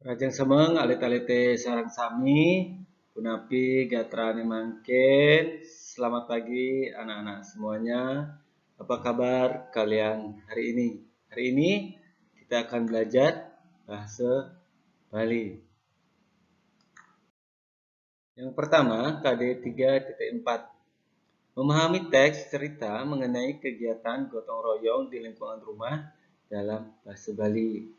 Rajang semeng alit-alite sareng sami, punapi gatrane mangken. Selamat pagi anak-anak semuanya. Apa kabar kalian hari ini? Hari ini kita akan belajar bahasa Bali. Yang pertama, KD 3.4. Memahami teks cerita mengenai kegiatan gotong royong di lingkungan rumah dalam bahasa Bali.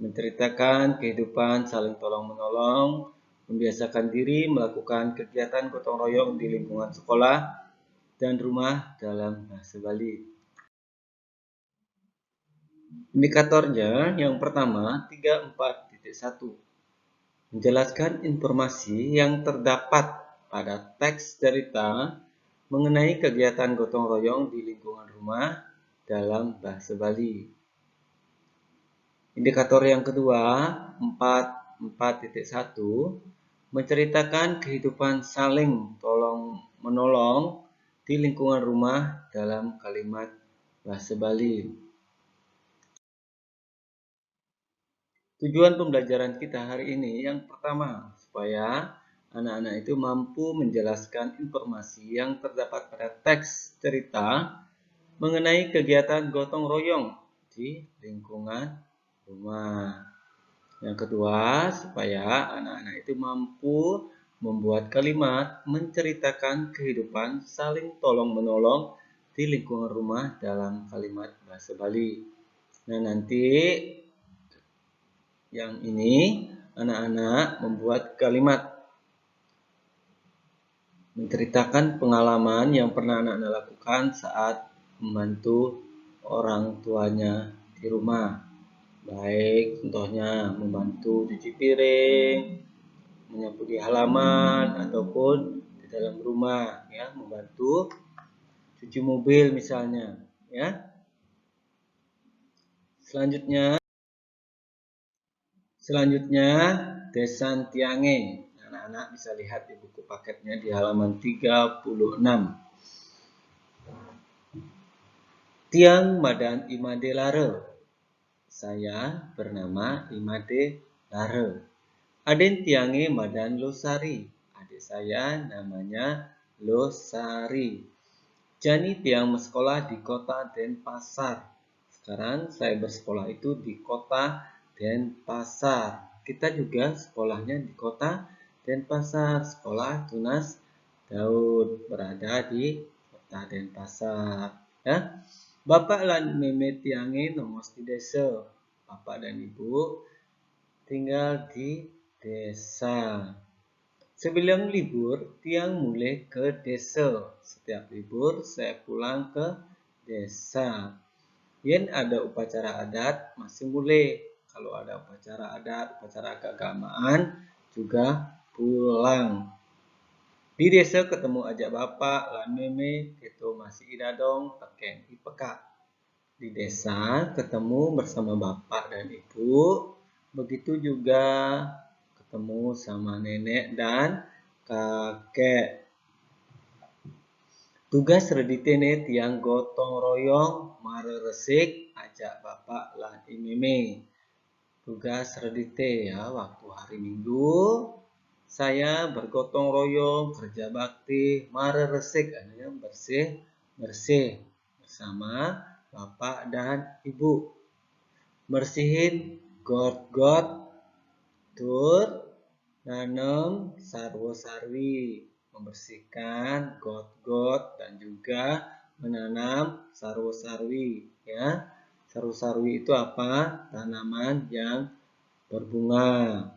Menceritakan kehidupan saling tolong-menolong, membiasakan diri melakukan kegiatan gotong royong di lingkungan sekolah dan rumah dalam bahasa Bali. Indikatornya yang pertama 34.1. Menjelaskan informasi yang terdapat pada teks cerita mengenai kegiatan gotong royong di lingkungan rumah dalam bahasa Bali. Indikator yang kedua, 4.1, menceritakan kehidupan saling tolong-menolong di lingkungan rumah dalam kalimat bahasa Bali. Tujuan pembelajaran kita hari ini yang pertama, supaya anak-anak itu mampu menjelaskan informasi yang terdapat pada teks cerita mengenai kegiatan gotong royong di lingkungan rumah. Yang kedua, supaya anak-anak itu mampu membuat kalimat menceritakan kehidupan saling tolong-menolong di lingkungan rumah dalam kalimat bahasa Bali. Nah, nanti yang ini anak-anak membuat kalimat menceritakan pengalaman yang pernah anak-anak lakukan saat membantu orang tuanya di rumah. Baik, contohnya membantu cuci piring, menyapu di halaman, ataupun di dalam rumah, ya, membantu cuci mobil misalnya, ya. Selanjutnya Desan Tiange. Anak-anak bisa lihat di buku paketnya di halaman 36. Tiang Madan Imade Lare. Saya bernama Imade Lare. Aden Tiange Madan Losari. Adik saya namanya Losari. Jani Tiang bersekolah di kota Denpasar. Sekarang saya bersekolah itu di kota Denpasar. Kita juga sekolahnya di kota Denpasar. Sekolah Tunas Daud berada di kota Denpasar. Ya. Bapak lan Meme Tiange nomos di desa. Bapak dan Ibu tinggal di desa. Sebelum libur, Tiang mulai ke desa. Setiap libur, saya pulang ke desa. Yen ada upacara adat, masih mulai. Kalau ada upacara adat, upacara keagamaan, juga pulang. Di desa ketemu ajak bapak, lan meme, itu masih idadong, peken ipeka. Di desa ketemu bersama bapak dan ibu, begitu juga ketemu sama nenek dan kakek. Tugas reditene tiang gotong royong mareresik ajak bapak lan imeme. Tugas redite ya, waktu hari Minggu saya bergotong royong kerja bakti mareresik, artinya bersih bersama bapak dan ibu. Bersihin got-got, tur nanam sarwo-sarwi, membersihkan got-got dan juga menanam sarwo-sarwi, ya. Sarwo-sarwi itu apa? Tanaman yang berbunga.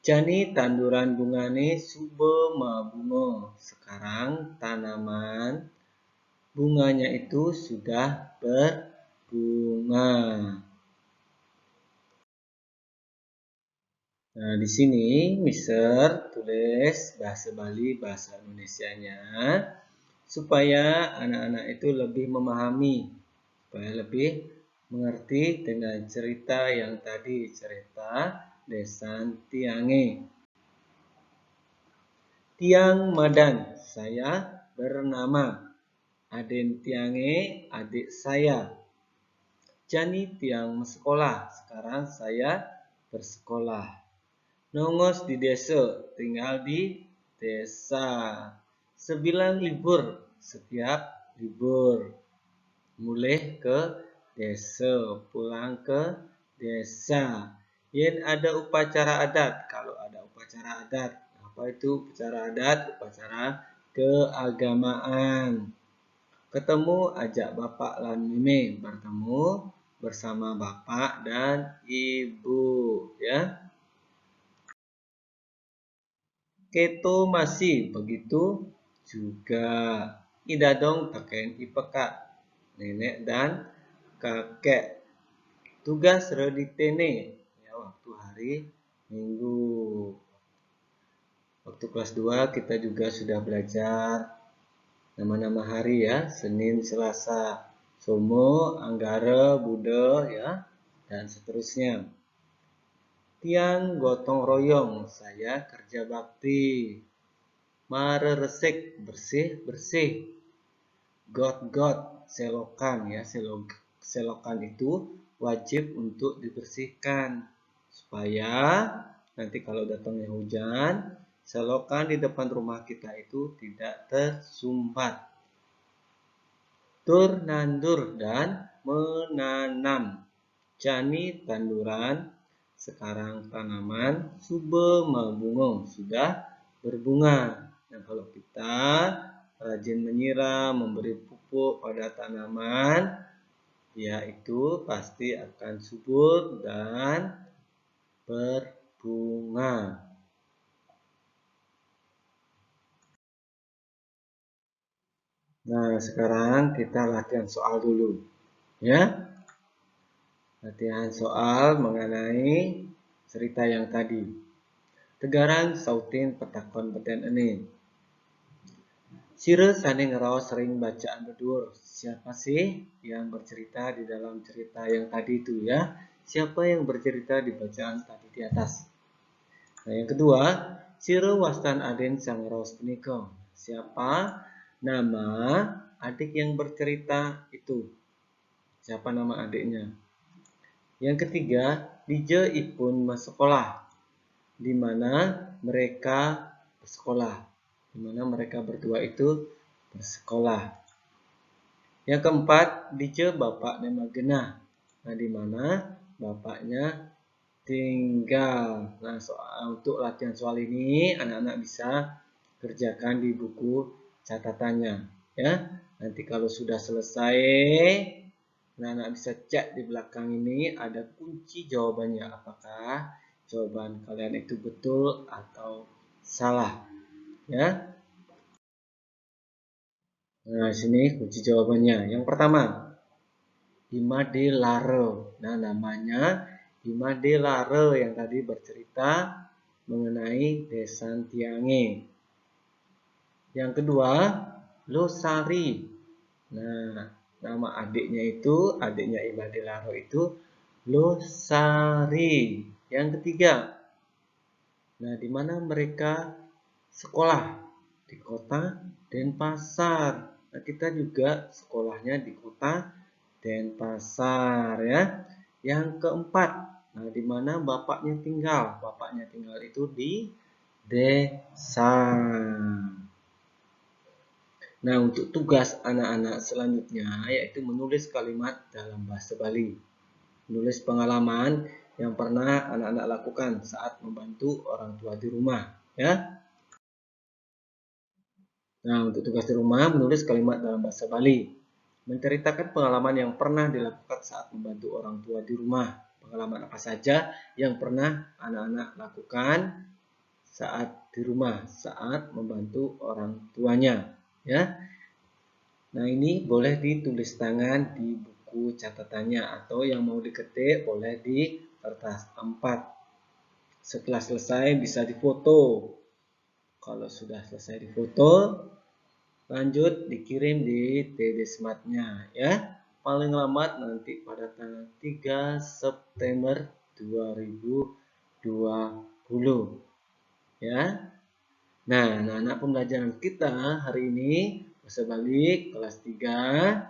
Jani tanduran bungane sube mabunga. Sekarang tanaman bunganya itu sudah berbunga. Nah, di sini Mister tulis bahasa Bali, bahasa Indonesianya supaya anak-anak itu lebih memahami, supaya lebih mengerti dengan cerita yang tadi, cerita Desan Tiange. Tiang Madan, saya bernama. Aden Tiange, adik saya. Jani Tiang sekolah, sekarang saya bersekolah. Nongos di desa, tinggal di desa. Sebilang libur, setiap libur. Mulih ke desa, pulang ke desa. Yen ada upacara adat, kalau ada upacara adat. Apa itu upacara adat? Upacara keagamaan. Ketemu ajak bapak lan mime, bertemu bersama bapak dan ibu, ya. Keto masih begitu juga. Idadong pakaian ipeka, nenek dan kakek. Tugas reditene, ya, waktu hari Minggu. Waktu kelas 2 kita juga sudah belajar nama-nama hari, ya. Senin, Selasa, Somo, Anggara, Bude, ya, dan seterusnya. Tiang gotong royong, saya kerja bakti. Mareresik, bersih-bersih. Got-got, selokan, ya. Selokan itu wajib untuk dibersihkan supaya nanti kalau datangnya hujan, selokan di depan rumah kita itu tidak tersumbat. Tur nandur dan menanam. Jani tanduran, sekarang tanaman sube mabungong, sudah berbunga. Nah, kalau kita rajin menyiram, memberi pupuk pada tanaman, yaitu pasti akan subur dan berbunga. Nah, sekarang kita latihan soal dulu, ya. Latihan soal mengenai cerita yang tadi. Tegaran sautin petakon beden ini. Sire saning ngeraos sering bacaan bedur. Siapa sih yang bercerita di dalam cerita yang tadi itu, ya? Siapa yang bercerita di bacaan tadi di atas? Nah, yang kedua, sire wastan aden sang ngeraos punika. Siapa nama adik yang bercerita itu? Siapa nama adiknya? Yang ketiga, dije ipun sekolah. Di mana mereka bersekolah. Di mana mereka berdua itu bersekolah. Yang keempat, dije bapak nama genah. Nah, di mana bapaknya tinggal. Nah, untuk latihan soal ini anak-anak bisa kerjakan di buku catatannya, ya. Nanti kalau sudah selesai, anak-anak bisa cek di belakang ini ada kunci jawabannya. Apakah jawaban kalian itu betul atau salah, ya. Nah, sini kunci jawabannya. Yang pertama, Imade Lare. Nah, namanya Imade Lare yang tadi bercerita mengenai Desa Tiange. Yang kedua, Losari. Nah, nama adiknya Imade Lare itu Losari. Yang ketiga, nah, di mana mereka sekolah? Di kota Denpasar. Nah, kita juga sekolahnya di kota Denpasar, ya. Yang keempat, nah, di mana bapaknya tinggal? Bapaknya tinggal itu di desa. Nah, untuk tugas anak-anak selanjutnya yaitu menulis kalimat dalam bahasa Bali. Menulis pengalaman yang pernah anak-anak lakukan saat membantu orang tua di rumah, ya. Nah, untuk tugas di rumah menulis kalimat dalam bahasa Bali. Menceritakan pengalaman yang pernah dilakukan saat membantu orang tua di rumah. Pengalaman apa saja yang pernah anak-anak lakukan saat di rumah, saat membantu orang tuanya, ya. Nah, ini boleh ditulis tangan di buku catatannya atau yang mau diketik boleh di kertas 4. Setelah selesai bisa difoto. Kalau sudah selesai difoto, lanjut dikirim di TD Smart-nya, ya. Paling lambat nanti pada tanggal 3 September 2020, ya. Nah, anak-anak pembelajaran kita hari ini bahasa Bali kelas 3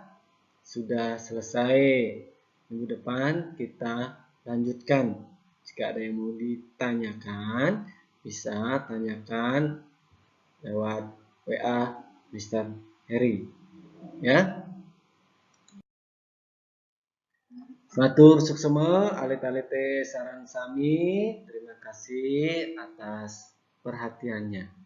sudah selesai. Minggu depan kita lanjutkan. Jika ada yang mau ditanyakan, bisa tanyakan lewat WA Mr. Heri. Ya. Matur suksema alit-alite saran sami. Terima kasih atas perhatiannya.